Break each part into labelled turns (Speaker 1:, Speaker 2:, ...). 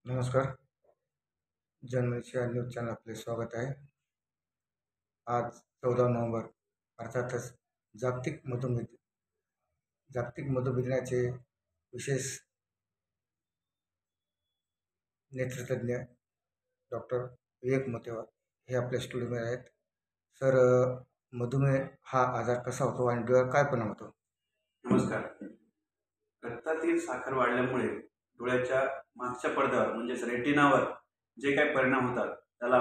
Speaker 1: नमस्कार. जनमनच्या news channel आपले स्वागत आहे. आज 14 नोव्हेंबर अर्थातच जागतिक मधुमेह दिनाचे विशेष नेत्रतज्ञ डॉक्टर विवेक मोतेवा हे आपल्या स्टुडिओमध्ये आहेत. सर, मधुमेह हा आजार कसा होतो आणि डोळ्यावर काय परिणाम होतो?
Speaker 2: नमस्कार. रक्तातील साखर वाढल्यामुळे डोळ्याच्या मागच्या पडद्यावर म्हणजेच रेटिनावर जे काही परिणाम होतात त्याला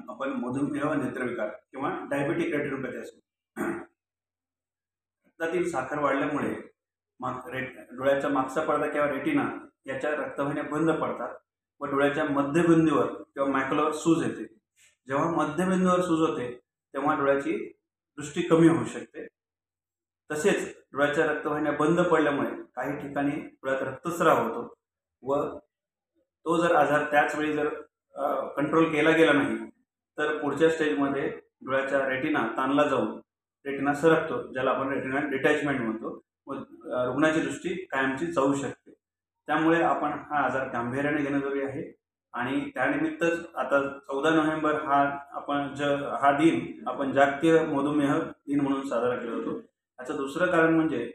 Speaker 2: आपण मधुमेह नेत्रविकार किंवा डायबेटिक रेटिनोपॅथी असतो. रक्तातील साखर वाढल्यामुळे डोळ्याचा मागचा पडदा किंवा रेटिना याच्या रक्तवाहिन्या बंद पडतात व डोळ्याच्या मध्यबिंदूवर किंवा मॅक्युलर सूज येते. जेव्हा मध्यबिंदूवर सूज होते तेव्हा डोळ्याची दृष्टी कमी होऊ शकते. तसेच डोळ्याच्या रक्तवाहिन्या बंद पडल्यामुळे काही ठिकाणी डोळ्यात रक्तस्राव होतो व तो जर आजार त्याच वेळी जर कंट्रोल केला गेला नाही तर पुढच्या स्टेजमध्ये डोळ्याच्या रेटिना ताणला जाऊन रेटिना सरकतो, ज्याला आपण रेटिना डिटॅचमेंट म्हणतो व रुग्णाची दृष्टी कायमची जाऊ शकते. त्यामुळे आपण हा आजार गांभीर्याने घेणं जरुरी आहे आणि त्यानिमित्तच आता 14 नोव्हेंबर हा दिन आपण जागतिक मधुमेह दिन म्हणून साजरा केला जातो. याचं दुसरं कारण म्हणजे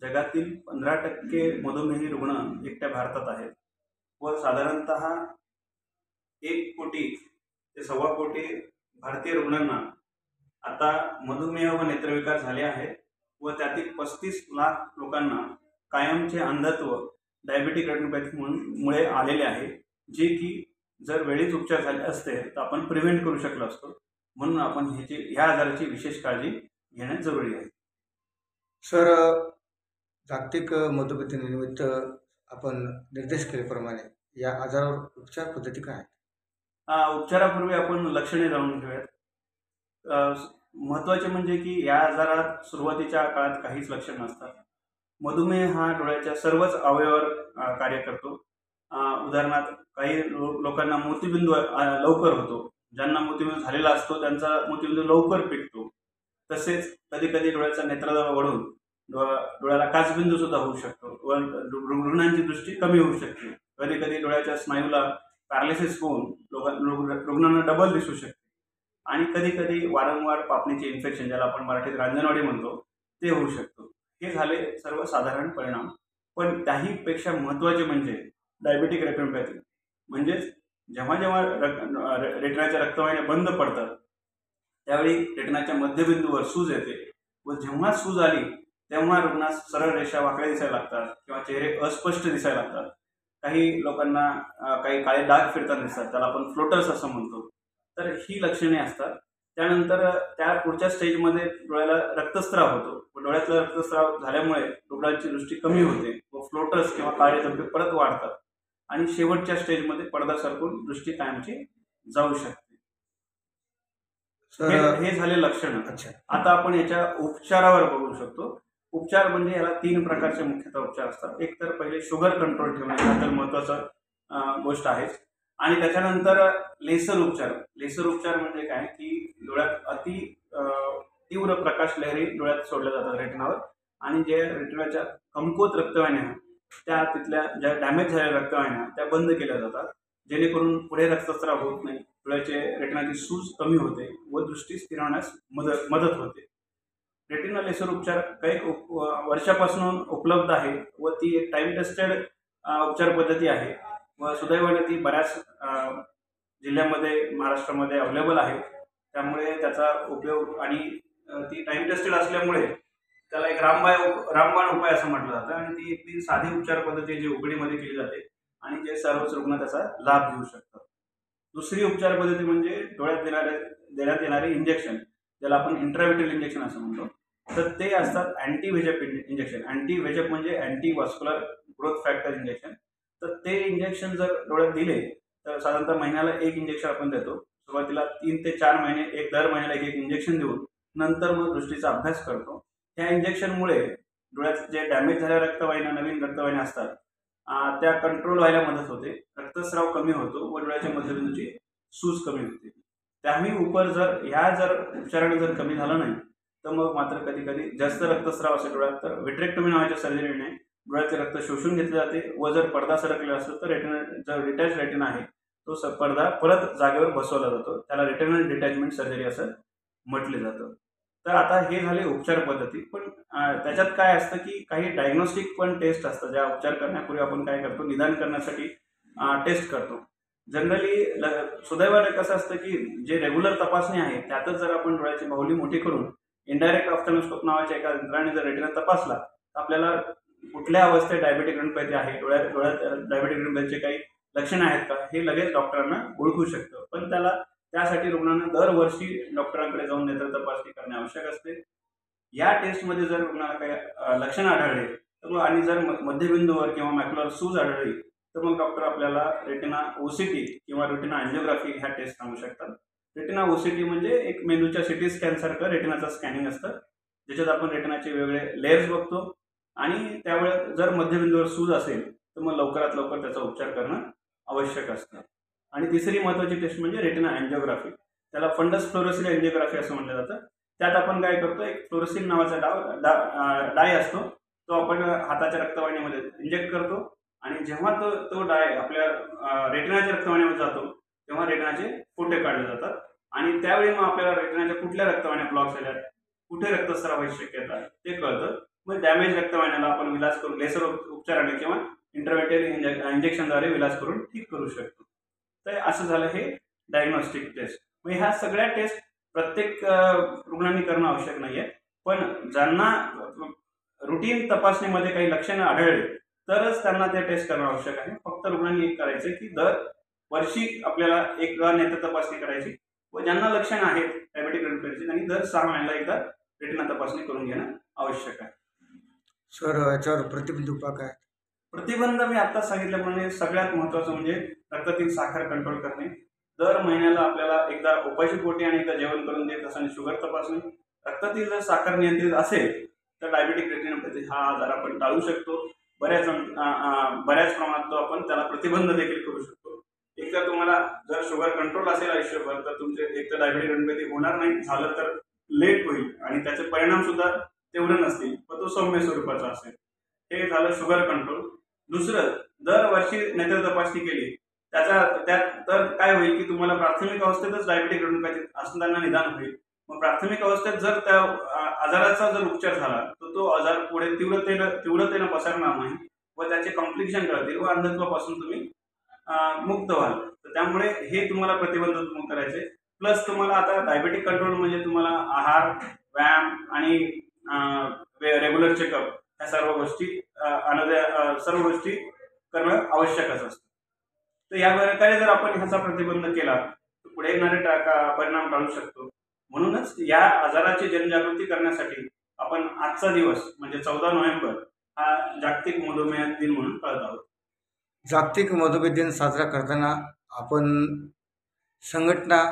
Speaker 2: जगातील 15% मधुमेही रुग्ण एकट्या भारतात आहेत व साधारणतः 1 कोटी ते 1.25 कोटी भारतीय रुग्णांना आता मधुमेह व नेत्रविकार झाले आहेत व त्यातील 35 लाख लोकांना कायमचे अंधत्व डायबेटिक रेटिनोपॅथी मुळे आलेले आहे, जे की जर वेळीच उपचार झाले असते तर आपण प्रिव्हेंट करू शकलो असतो. म्हणून आपण ह्या आजाराची विशेष काळजी घेणे जरुरी आहे.
Speaker 1: सर, जागतिक मधुमेह दिनानिमित्त आपण निर्देश केल्याप्रमाणे या आजारावर उपचार पद्धती काय आहेत?
Speaker 2: उपचारापूर्वी आपण लक्षणे जाणून घेऊयात. महत्त्वाचे म्हणजे की या आजारात सुरुवातीच्या काळात काहीच लक्षण नसतात. मधुमेह हा डोळ्याच्या सर्वच अवयवावर कार्य करतो. उदाहरणार्थ काही लोकांना मोतीबिंदू लवकर होतो. ज्यांना मोतीबिंदू झालेला असतो त्यांचा मोतीबिंदू लवकर पिकतो. तसेच कधी कधी डोळ्याचा नेत्रदाब वाढून डोळ्याला काचबिंदू सुद्धा होऊ शकतो व रुग्णांची दृष्टी कमी होऊ शकते. कधी कधी डोळ्याच्या स्नायूला पॅरालिसिस होऊन रुग्णांना डबल दिसू शकते आणि कधी कधी वारंवार पापणीचे इन्फेक्शन, ज्याला आपण मराठीत रांजणवाडी म्हणतो, ते होऊ शकतो. हे झाले सर्वसाधारण परिणाम. पण त्याहीपेक्षा महत्त्वाचे म्हणजे डायबेटिक रेटिनोपॅथी. म्हणजेच जेव्हा जेव्हा रेटिनाच्या रक्तवाहिन्या बंद पडतात त्यावेळी रेटिनाच्या मध्यबिंदूवर सूज येते व जेव्हा सूज आली तेव्हा रुग्णास सरळ रेषा वाकड्या दिसायला लागतात किंवा चेहरे अस्पष्ट दिसायला लागतात. काही लोकांना काही काळे डाग फिरताना दिसतात, त्याला आपण फ्लोटर्स असं म्हणतो. तर ही लक्षणे असतात. त्यानंतर त्या पुढच्या स्टेजमध्ये डोळ्याला रक्तस्राव होतो व डोळ्यातला रक्तस्राव झाल्यामुळे रुग्णाची दृष्टी कमी होते व फ्लोटर्स किंवा काळे धब्बे परत वाढतात आणि शेवटच्या स्टेजमध्ये पडदा सरकून दृष्टी कायमची जाऊ शकते. हे झाले लक्षण.
Speaker 1: अच्छा.
Speaker 2: आता आपण याच्या उपचारावर बघू शकतो. उपचार म्हणजे याला 3 प्रकारचे मुख्यतः उपचार असतात. एक तर पहिले शुगर कंट्रोल ठेवणे, हा तर महत्त्वाचा गोष्ट आहे. आणि त्याच्यानंतर लेसर उपचार. लेसर उपचार म्हणजे काय की डोळ्यात तीव्र प्रकाश लहरी डोळ्यात सोडल्या जातात रेटिनावर आणि जे रेटिनाच्या कमकुवत रक्तवाहिन्या त्या तिथल्या ज्या डॅमेज झालेल्या रक्तवाहिन्या त्या बंद केल्या जातात, जेणेकरून पुढे रक्तस्राव होत नाही, डोळ्याचे रेटिनाची सूज कमी होते व दृष्टी स्थिर होण्यास मदत होते. रेटिना लेसर उपचार काही वर्षापासून उपलब्ध आहे व ती एक टाइम टेस्टेड उपचार पद्धती आहे व सुदैवाने ती बऱ्याच जिल्ह्यामध्ये महाराष्ट्रामध्ये अवेलेबल आहे. त्यामुळे त्याचा उपयोग आणि ती टाइम टेस्टेड असल्यामुळे त्याला एक रामबाण उपाय असं म्हटलं जातं आणि ती एक साधी उपचार पद्धती जी उघडीमध्ये केली जाते आणि जे सर्वच रुग्ण त्याचा लाभ घेऊ शकतात. दुसरी उपचार पद्धती म्हणजे डोळ्यात देण्यात येणारे इंजेक्शन, ज्याला आपण इंट्राव्हिट्रल इंजेक्शन असं म्हणतो. तर ते असतात अँटी व्हेजप इंजेक्शन. अँटी व्हेजप म्हणजे अँटी व्हास्क्युलर ग्रोथ फॅक्टर इंजेक्शन. तर ते इंजेक्शन जर डोळ्यात दिले तर साधारणतः महिन्याला 1 इंजेक्शन आपण देतो. सुरुवातीला 3 ते 4 महिने दर महिन्याला एक इंजेक्शन देऊन नंतर मग दृष्टीचा अभ्यास करतो. त्या इंजेक्शनमुळे डोळ्यात जे डॅमेज झालेल्या रक्तवाहिन्या, नवीन रक्तवाहिन्या असतात त्या कंट्रोल व्हायला मदत होते, रक्तस्राव कमी होतो व डोळ्याच्या मध्यबिंदूची सूज कमी होते. त्याही उपर जर उपचाराने जर कमी झालं नाही तर मग मात्र कधी कधी जास्त रक्तस्राव असेल डोळ्यात तर व्हिट्रेक्टोमी नावाच्या सर्जरीने डोळ्याचे रक्त शोषून घेतले जाते व जर पडदा सरकलेला असेल तर रेटिना, जर डिटॅच रेटिना आहे तो पडदा परत जागेवर बसवला जातो. त्याला रेटिनल डिटॅचमेंट सर्जरी असं म्हटले जातं. तर आता हे झाले उपचार पद्धती. पण त्याच्यात काय असतं की काही डायग्नोस्टिक पण टेस्ट असतात, ज्या उपचार करण्यापूर्वी आपण काय करतो, निदान करण्यासाठी टेस्ट करतो. जनरली सुदैवाने कसं असतं की जे रेग्युलर तपासणी आहे त्यातच जर आपण डोळ्याची बाहुली मोठी करून इनडायरेक्ट ऑप्थॅल्मोस्कोप नावाच्या एका यंत्राने जर रेटिना तपासला तर आपल्याला कुठल्या अवस्थेत डायबेटिक रेटिनोपॅथी आहे, डोळ्यात डायबेटिक रेटिनोपॅथीचे काही लक्षणं आहेत का, हे लगेच डॉक्टरांना ओळखू शकतं. पण त्यासाठी रुग्णांना दरवर्षी डॉक्टरांकडे जाऊन नेत्र तपासणी करणे आवश्यक असते. या टेस्टमध्ये जर रुग्णाला काही लक्षणं आढळले तर आणि जर मध्यबिंदूवर किंवा मॅक्युलर सूज आढळली तर मग डॉक्टर आपल्याला रेटिना ओसीटी किंवा रेटिना अँजिओग्राफी ह्या टेस्ट सांगू शकतात. रेटिना ओसीटी म्हणजे एक मेंदूच्या सिटी स्कॅन सारखं रेटिनाचं स्कॅनिंग असतं, ज्याच्यात आपण रेटिनाचे वेगळे लेयर्स बघतो आणि त्यावेळेस जर मध्यबिंदूवर सूज असेल तर मग लवकरात लवकर त्याचा उपचार करणं आवश्यक असतं. आणि तिसरी महत्त्वाची टेस्ट म्हणजे रेटिना अँजिओग्राफी. त्याला फंडस फ्लोरोसिल अँजिओग्राफी असं म्हटलं जातं. त्यात आपण काय करतो, एक फ्लोरोसिल नावाचा डाय असतो, तो आपण हाताच्या रक्तवाहिनीमध्ये इंजेक्ट करतो आणि जेव्हा तो डाय आपल्या रेटिनाच्या रक्तवाहिनीमध्ये जातो तेव्हा रेटिनाचे फोटे काढले जातात आणि त्यावेळी मग आपल्याला रेटिनाच्या कुठल्या रक्तवाहिन्या ब्लॉक झाल्या, कुठे रक्तस्राव व्हायची शक्यता आहे ते कळतं. मग डॅमेज रक्तवाहिन्याला आपण विलाज करून लेसर उपचाराने किंवा इंटरव्हेंटिव्ह इंजेक्शनद्वारे विलाज करून ठीक करू शकतो. तर असं झालं हे डायग्नोस्टिक टेस्ट. मग ह्या सगळ्या टेस्ट प्रत्येक रुग्णांनी करणं आवश्यक नाही आहे, पण ज्यांना रुटीन तपासणीमध्ये काही लक्षणं आढळले तरच त्यांना ते टेस्ट करणं आवश्यक आहे. फक्त रुग्णांनी एक करायचं की दर वर्षी आपल्याला एक नेत्र तपासणी करायची व ज्यांना लक्षणं आहेत डायबेटिक रेटिनोपॅथीची त्यांनी दर 6 महिन्याला एकदा रेटिना तपासणी करून घेणं आवश्यक आहे.
Speaker 1: सर, याच्यावर प्रतिबंध उपाय काय?
Speaker 2: प्रतिबंध मी आता सांगितल्याप्रमाणे सगळ्यात महत्त्वाचं म्हणजे रक्तातील साखर कंट्रोल करणे. दर महिन्याला आपल्याला एकदा उपाशी पोटी आणि एकदा जेवण करून देत असताना शुगर तपासणी. रक्तातील जर साखर नियंत्रित असेल तर डायबेटिक रेटिनोपॅथी हा आजार आपण टाळू शकतो. बऱ्याच प्रमाणात तो आपण त्याला प्रतिबंध देखील करू शकतो. एक तर तुम्हाला जर शुगर कंट्रोल असेल आयुष्यभर तर तुमचे एक तर डायबेटिक रेटिनोपॅथी होणार नाही, झालं तर लेट होईल आणि त्याचे परिणाम सुद्धा तेवढे नसतील, पण तो सौम्य स्वरूपाचा असेल. हे झालं शुगर कंट्रोल. दुसरं, दरवर्षी नेत्र तपासणी केली त्यात तर काय होईल की तुम्हाला प्राथमिक अवस्थेतच डायबेटिक रेटिनोपॅथी असताना निदान होईल. मग प्राथमिक अवस्थेत जर त्या आजाराचा जर उपचार झाला तर तो आजार पुढे तीव्रतेनं पसरणार नाही व त्याचे कॉम्प्लिकेशन कळतील व अंधत्वापासून तुम्ही मुक्त व्हाल. तर त्यामुळे हे तुम्हाला प्रतिबंध करायचे. प्लस तुम्हाला आता डायबेटिक कंट्रोल म्हणजे तुम्हाला आहार, व्यायाम आणि रेग्युलर चेकअप ह्या सर्व गोष्टी करणं आवश्यकच असतं. तर या प्रकारे जर आपण ह्याचा प्रतिबंध केला तर पुढे येणारे परिणाम टाळू शकतो. म्हणूनच या आजाराची जनजागृती करण्यासाठी आपण आजचा दिवस म्हणजे 14 नोव्हेंबर हा जागतिक मधुमेह दिन म्हणून पाळत आहोत.
Speaker 1: जागतिक मधुमेह दिन साजरा करताना आपण संघटना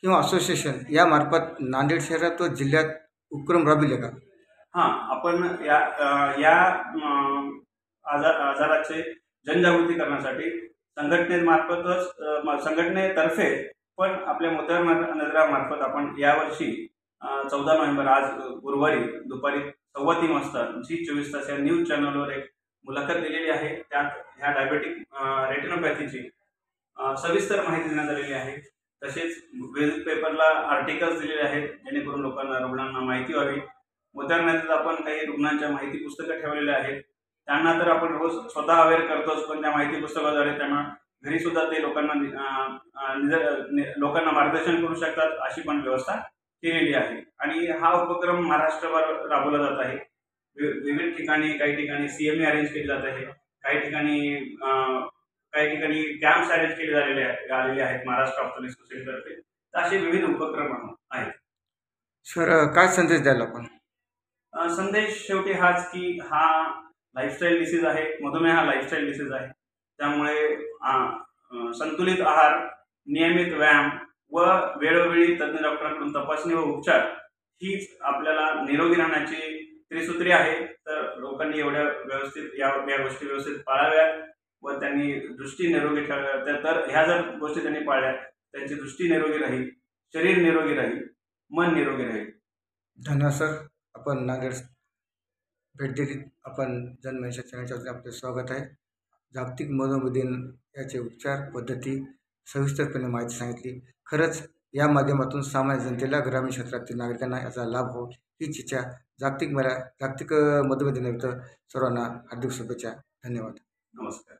Speaker 1: किंवा असोसिएशन यामार्फत नांदेड शहरात व जिल्ह्यात उपक्रम राबविले का?
Speaker 2: हां, आपण या आजाराचे जनजागृती करण्यासाठी संघटनेतर्फे पण आपल्या मोत्यार नजरामार्फत आपण यावर्षी 14 नोव्हेंबर आज गुरुवारी दुपारी 3:15 वाजता G24 तास या न्यूज चॅनलवर एक मुलाखत दिलेली आहे. त्यात ह्या डायबेटिक रेटिनोपॅथीची सविस्तर माहिती देण्यात आलेली आहे. तसेच विविध पेपरला आर्टिकल्स दिलेले आहेत जेणेकरून रुग्णांना माहिती व्हावी. मोत्यार नजरेत आपण काही रुग्णांच्या माहिती पुस्तकं ठेवलेले आहेत. त्यांना तर आपण रोज स्वतः अवेअर करतोच, पण त्या माहिती पुस्तकाद्वारे त्यांना घरी सुद्धा ते लोकांना मार्गदर्शन करू शकतात अशी पण व्यवस्था केलेली आहे. आणि हा उपक्रम महाराष्ट्रभर राबवला जात आहे. विविध ठिकाणी, काही ठिकाणी CME अरेंज केली जात आहे, काही ठिकाणी कॅम्प्स अरेंज केले आलेले आहेत महाराष्ट्र ऑप्थॉल्मिक सोसायटीतर्फे. तर असे विविध उपक्रम आहेत.
Speaker 1: सर, काय संदेश द्याल आपण?
Speaker 2: संदेश शेवटी हाच की हा लाईफस्टाईल डिसीज आहे. मधुमेह हा लाईफस्टाईल डिसीज आहे. त्यामुळे संतुलित आहार, नियमित व्यायाम व वेळोवेळी तज्ज्ञ डॉक्टरांकडून तपासणी व उपचार हीच आपल्याला निरोगी राहण्याची त्रिसूत्री आहे. तर लोकांनी एवढ्या व्यवस्थित या गोष्टी व्यवस्थित पाळाव्यात व त्यांनी दृष्टी निरोगी ठेवाव्या. तर ह्या जर गोष्टी त्यांनी पाळल्या त्यांची दृष्टी निरोगी राहील, शरीर निरोगी राहील, मन निरोगी राहील.
Speaker 1: धन्यवाद सर. आपण नांदेड भेट दिली. आपण जनमनशा चॅनलच्या वतीने आपले स्वागत आहे. जागतिक मधुमेह दिन याचे उपचार पद्धती सविस्तरपणे माहिती सांगितली. खरंच या माध्यमातून सामान्य जनतेला, ग्रामीण क्षेत्रातील नागरिकांना याचा लाभ हो हीच इच्छा. जागतिक मधुमेह दिनानिमित्त सर्वांना हार्दिक शुभेच्छा. धन्यवाद.
Speaker 2: नमस्कार.